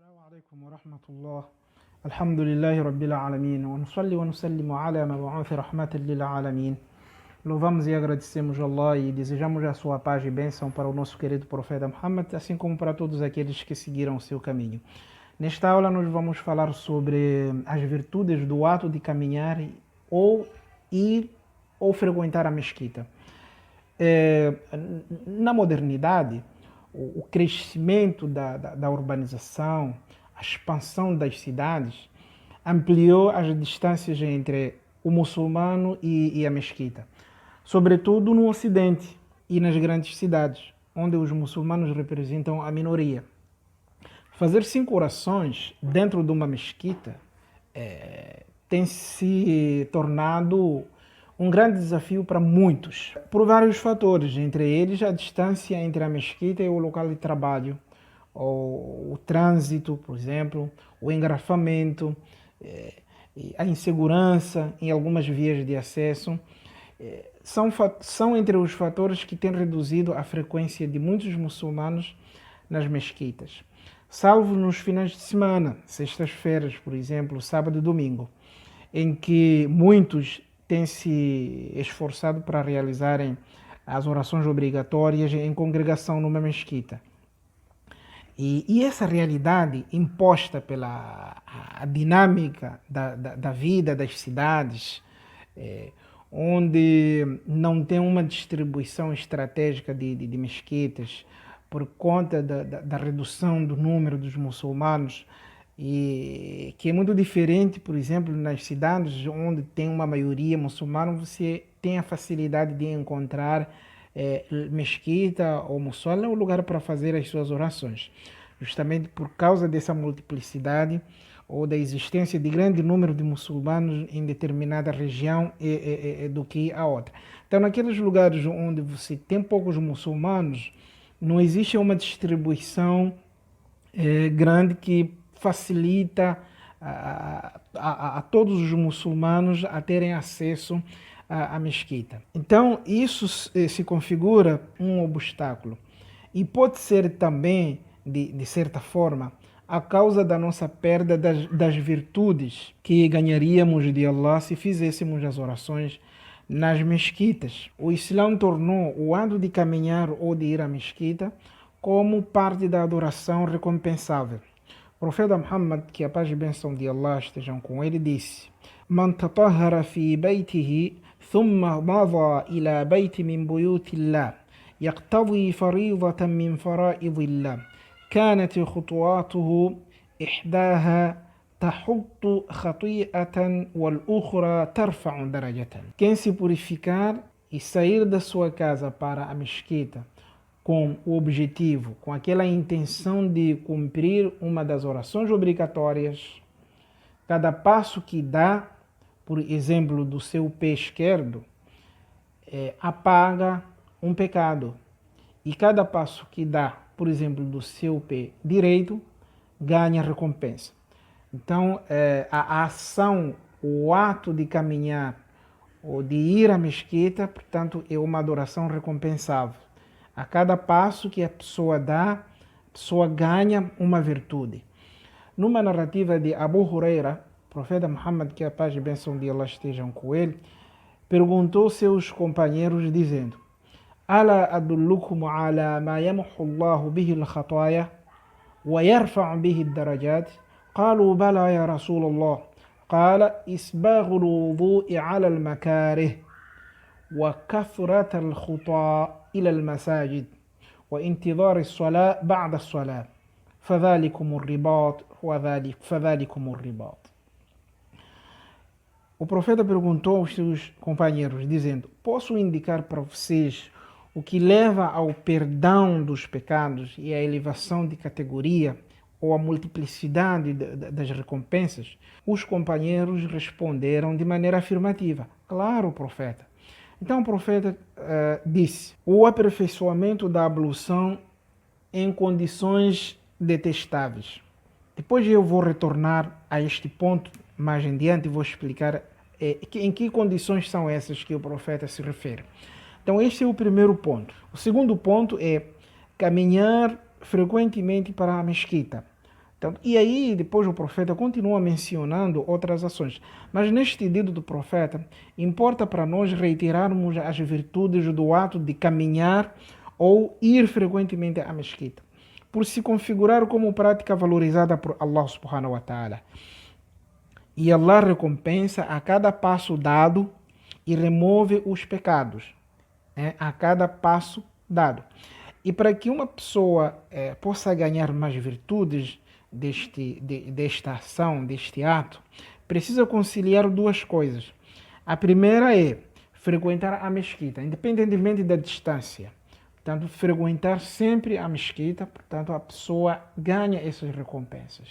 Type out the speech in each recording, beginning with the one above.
السلام عليكم ورحمة الله. الحمد لله رب العالمين ونصلي ونسلم على مبعوث رحمة للعالمين. Louvamos e agradecemos a Allah e desejamos a sua paz e bênção para o nosso querido profeta Muhammad, assim como para todos aqueles que seguiram o seu caminho. Nesta aula nós vamos falar sobre as virtudes do ato de caminhar ou ir ou frequentar a mesquita. Na modernidade, o crescimento da urbanização, a expansão das cidades, ampliou as distâncias entre o muçulmano e a mesquita, sobretudo no Ocidente e nas grandes cidades, onde os muçulmanos representam a minoria. Fazer 5 orações dentro de uma mesquita tem se tornado um grande desafio para muitos, por vários fatores, entre eles a distância entre a mesquita e o local de trabalho, o trânsito, por exemplo, o engarrafamento, a insegurança em algumas vias de acesso, são entre os fatores que têm reduzido a frequência de muitos muçulmanos nas mesquitas, salvo nos finais de semana, sextas-feiras, por exemplo, sábado e domingo, em que muitos têm se esforçado para realizarem as orações obrigatórias em congregação numa mesquita. E essa realidade imposta pela a dinâmica da vida das cidades, onde não tem uma distribuição estratégica de mesquitas, por conta da redução do número dos muçulmanos, e que é muito diferente, por exemplo, nas cidades onde tem uma maioria muçulmana, você tem a facilidade de encontrar mesquita ou muçola, um lugar para fazer as suas orações, justamente por causa dessa multiplicidade ou da existência de grande número de muçulmanos em determinada região do que a outra. Então, naqueles lugares onde você tem poucos muçulmanos, não existe uma distribuição grande que facilita a todos os muçulmanos a terem acesso à mesquita. Então, isso se configura um obstáculo. E pode ser também, de certa forma, a causa da nossa perda das virtudes que ganharíamos de Allah se fizéssemos as orações nas mesquitas. O Islã tornou o ato de caminhar ou de ir à mesquita como parte da adoração recompensável. O profeta Muhammad, que a paz e bênção de Allah estejam com ele, disse: Man tatahhara fi baytihi thumma madha ila bayti min buyutillah yaqtadi faridatan min faraidillah كانت خطواته إحداها تحط خطيئة والأخرى ترفع درجة. Quem se purificar e sair da sua casa para a mesquita com o objetivo, com aquela intenção de cumprir uma das orações obrigatórias, cada passo que dá, por exemplo, do seu pé esquerdo, apaga um pecado. E cada passo que dá, por exemplo, do seu pé direito, ganha recompensa. Então, a ação, o ato de caminhar ou de ir à mesquita, portanto, é uma adoração recompensável. A cada passo que a pessoa dá, a pessoa ganha uma virtude. Numa narrativa de Abu Huraira, o profeta Muhammad, que a paz e bênção de Allah estejam com ele, perguntou seus companheiros dizendo: ألا أدلكم على ما يمحو الله به الخطايا ويرفع به الدرجات قالوا بلى يا رسول الله قال إسباغ الوضوء على المكاره وكثرة الخطى إلى المساجد وانتظار الصلاة بعد الصلاة فذلكم الرباط فذلكم الرباط. O profeta perguntou aos seus companheiros, dizendo: posso indicar para vocês o que leva ao perdão dos pecados e à elevação de categoria ou à multiplicidade das recompensas? Os companheiros responderam de maneira afirmativa: claro, profeta. Então o profeta disse: o aperfeiçoamento da ablução em condições detestáveis. Depois eu vou retornar a este ponto mais em diante e vou explicar em que condições são essas que o profeta se refere. Então, este é o primeiro ponto. O segundo ponto é caminhar frequentemente para a mesquita. Então, e aí depois o profeta continua mencionando outras ações. Mas neste dito do profeta, importa para nós reiterarmos as virtudes do ato de caminhar ou ir frequentemente à mesquita, por se configurar como prática valorizada por Allah subhanahu wa ta'ala. E Allah recompensa a cada passo dado e remove os pecados, né? A cada passo dado. E para que uma pessoa possa ganhar mais virtudes desta ação, deste ato, precisa conciliar duas coisas. A primeira é frequentar a mesquita, independentemente da distância. Portanto, frequentar sempre a mesquita, portanto, a pessoa ganha essas recompensas.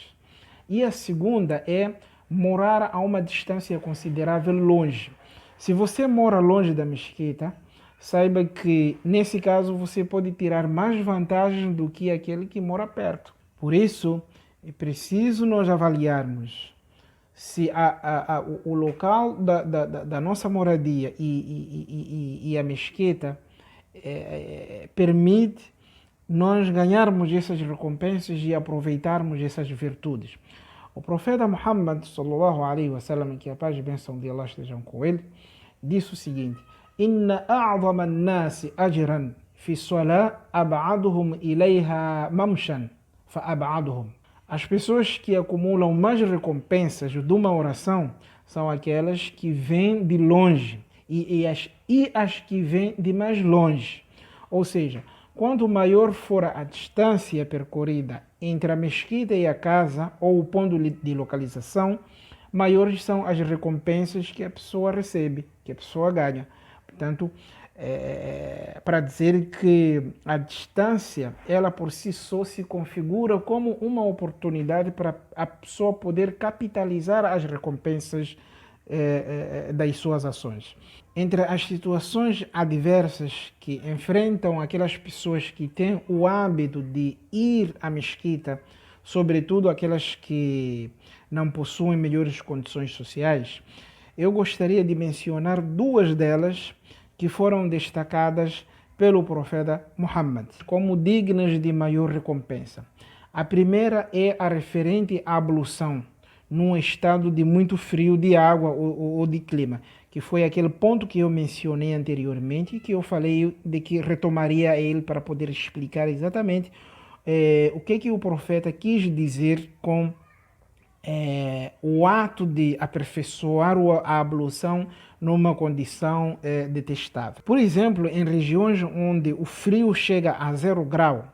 E a segunda é morar a uma distância considerável longe. Se você mora longe da mesquita, saiba que nesse caso você pode tirar mais vantagens do que aquele que mora perto. Por isso, é preciso nós avaliarmos se o local da nossa moradia e a mesquita permite nós ganharmos essas recompensas e aproveitarmos essas virtudes. O profeta Muhammad sallallahu alaihi wasallam, que a paz e bênção de Allah estejam com ele, disse o seguinte: Inna a'zama an-nasi ajran fi salah ab'aduhum ilayha mamshan fa ab'aduhum. As pessoas que acumulam mais recompensas de uma oração são aquelas que vêm de longe e as que vêm de mais longe. Ou seja, quanto maior for a distância percorrida entre a mesquita e a casa ou o ponto de localização, maiores são as recompensas que a pessoa recebe, que a pessoa ganha. Portanto, para dizer que a distância, ela por si só se configura como uma oportunidade para a pessoa poder capitalizar as recompensas das suas ações. Entre as situações adversas que enfrentam aquelas pessoas que têm o hábito de ir à mesquita, sobretudo aquelas que não possuem melhores condições sociais, eu gostaria de mencionar duas delas que foram destacadas pelo profeta Muhammad como dignas de maior recompensa. A primeira é a referente à ablução num estado de muito frio de água ou de clima, que foi aquele ponto que eu mencionei anteriormente e que eu falei de que retomaria ele para poder explicar exatamente o que o profeta quis dizer com o ato de aperfeiçoar a ablução numa condição detestável. Por exemplo, em regiões onde o frio chega a 0 grau,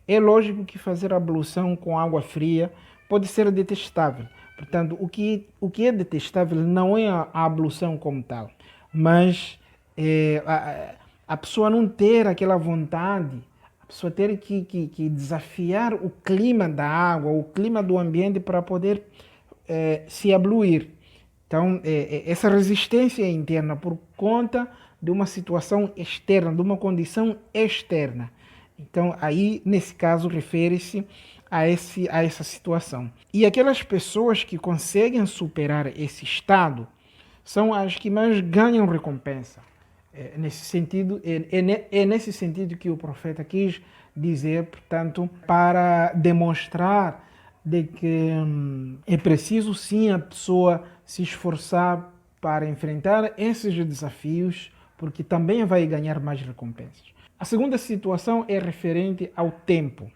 é lógico que fazer ablução com água fria pode ser detestável. Portanto, o que é detestável não é a ablução como tal, mas a pessoa não ter aquela vontade, a pessoa ter que desafiar o clima da água, o clima do ambiente para poder se abluir. Então, essa resistência interna por conta de uma situação externa, de uma condição externa. Então, aí, nesse caso, refere-se a essa situação. E aquelas pessoas que conseguem superar esse estado são as que mais ganham recompensa. Nesse sentido, é nesse sentido que o profeta quis dizer, portanto, para demonstrar de que é preciso sim a pessoa se esforçar para enfrentar esses desafios, porque também vai ganhar mais recompensas. A segunda situação é referente ao tempo.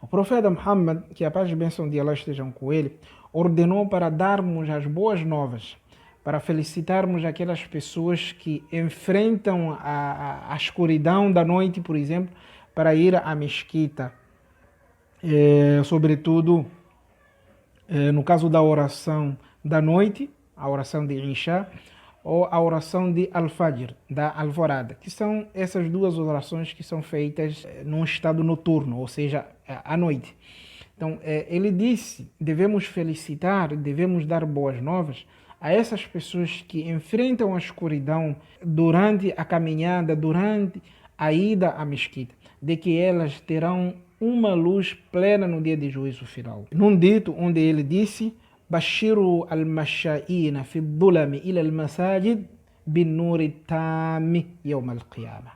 O profeta Muhammad, que a paz e bênção de Allah estejam com ele, ordenou para darmos as boas novas, para felicitarmos aquelas pessoas que enfrentam a escuridão da noite, por exemplo, para ir à mesquita. Sobretudo no caso da oração da noite, a oração de Isha, ou a oração de Al-Fajr, da alvorada, que são essas duas orações que são feitas num estado noturno, ou seja, à noite. Então, ele disse, devemos felicitar, devemos dar boas novas a essas pessoas que enfrentam a escuridão durante a caminhada, durante a ida à mesquita, de que elas terão uma luz plena no dia de juízo final. Num dito onde ele disse: Bashiru al-masha'ina fi dhulami ila al-masajid bin nuri tami yawm al-qiyamah.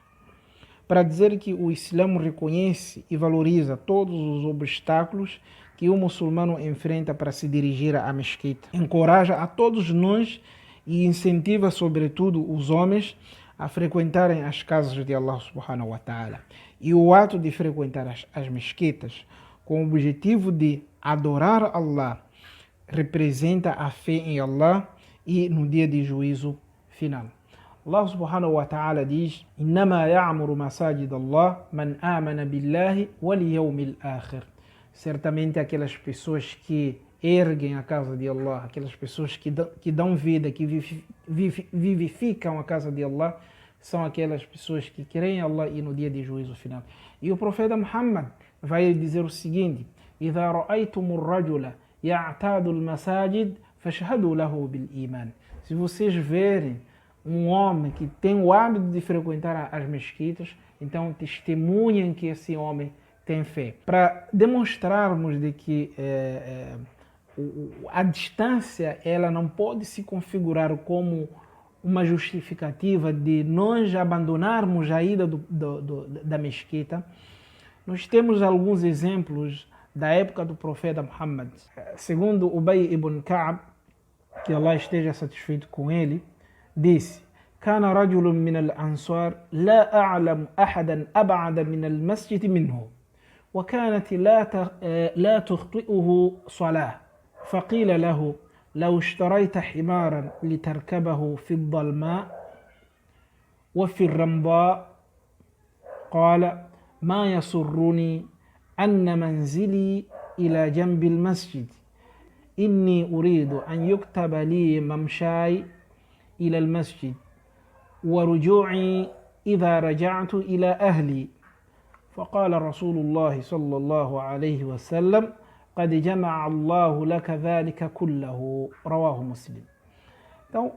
para dizer que o Islã reconhece e valoriza todos os obstáculos que o muçulmano enfrenta para se dirigir à mesquita. Encoraja a todos nós e incentiva sobretudo os homens a frequentarem as casas de Allah subhanahu wa ta'ala. E o ato de frequentar as mesquitas com o objetivo de adorar Allah representa a fé em Allah e no dia de juízo final. Allah subhanahu wa ta'ala diz: "Innama ya'muru masajid Allah man amana billahi wal yawmil akhir." Certamente aquelas pessoas que erguem a casa de Allah, aquelas pessoas que dão vida, que vivificam a casa de Allah, são aquelas pessoas que creem em Allah e no dia de juízo final. E o profeta Muhammad vai dizer o seguinte: "Idha ra'aytum ar-rajula ya'tadu al-masajid fashhadu lahu bil-iman." Se vocês verem um homem que tem o hábito de frequentar as mesquitas, então testemunhem que esse homem tem fé. Para demonstrarmos de que a distância ela não pode se configurar como uma justificativa de nós abandonarmos a ida da mesquita, nós temos alguns exemplos da época do profeta Muhammad. Segundo Ubay ibn Ka'b, que Allah esteja satisfeito com ele, disse: كان رجل من الأنصار لا أعلم أحدا أبعد من المسجد منه وكانت لا تخطئه صلاة فقيل له لو اشتريت حمارا لتركبه في الظلماء وفي الرمضاء قال ما يسرني أن منزلي إلى جنب المسجد إني أريد أن يكتب لي ممشاي إلى المسجد ورجوعي إذا رجعت إلى أهلي فقال رسول الله صلى الله عليه وسلم قد جمع الله لك ذلك كله رواه مسلم. Então,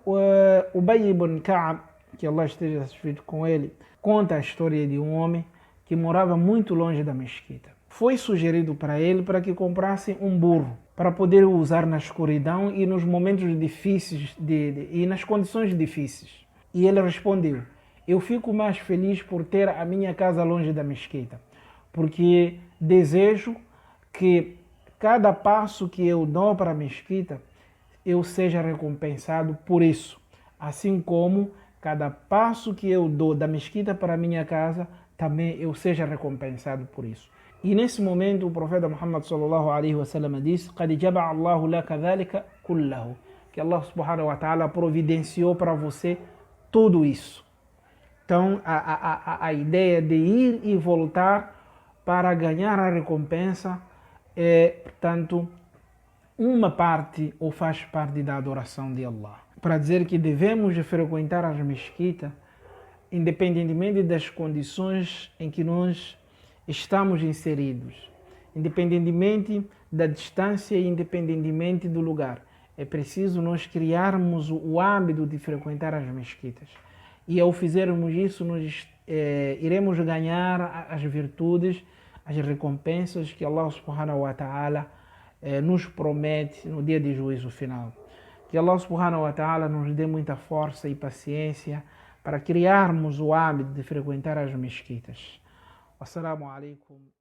Ubay ibn Ka'b, que Allah esteja satisfeito com ele, conta a história de um homem que morava muito longe da mesquita. Foi sugerido para ele para que comprasse um burro para poder usar na escuridão e nos momentos difíceis e nas condições difíceis. E ele respondeu: eu fico mais feliz por ter a minha casa longe da mesquita, porque desejo que cada passo que eu dou para a mesquita eu seja recompensado por isso, assim como cada passo que eu dou da mesquita para a minha casa também eu seja recompensado por isso. E nesse momento o profeta Muhammad sallallahu alaihi wasallam disse: "Qad jama'a Allahu laka dhalika kullahu", que Allah subhanahu wa ta'ala providenciou para você tudo isso. Então a ideia de ir e voltar para ganhar a recompensa é, portanto, uma parte ou faz parte da adoração de Allah. Para dizer que devemos frequentar as mesquitas, independentemente das condições em que nós estamos inseridos, independentemente da distância e independentemente do lugar. É preciso nós criarmos o hábito de frequentar as mesquitas. E ao fizermos isso, nós iremos ganhar as virtudes, as recompensas que Allah subhanahu wa ta'ala nos promete no dia de juízo final. Que Allah subhanahu wa ta'ala nos dê muita força e paciência para criarmos o hábito de frequentar as mesquitas. Wassalamu alaikum.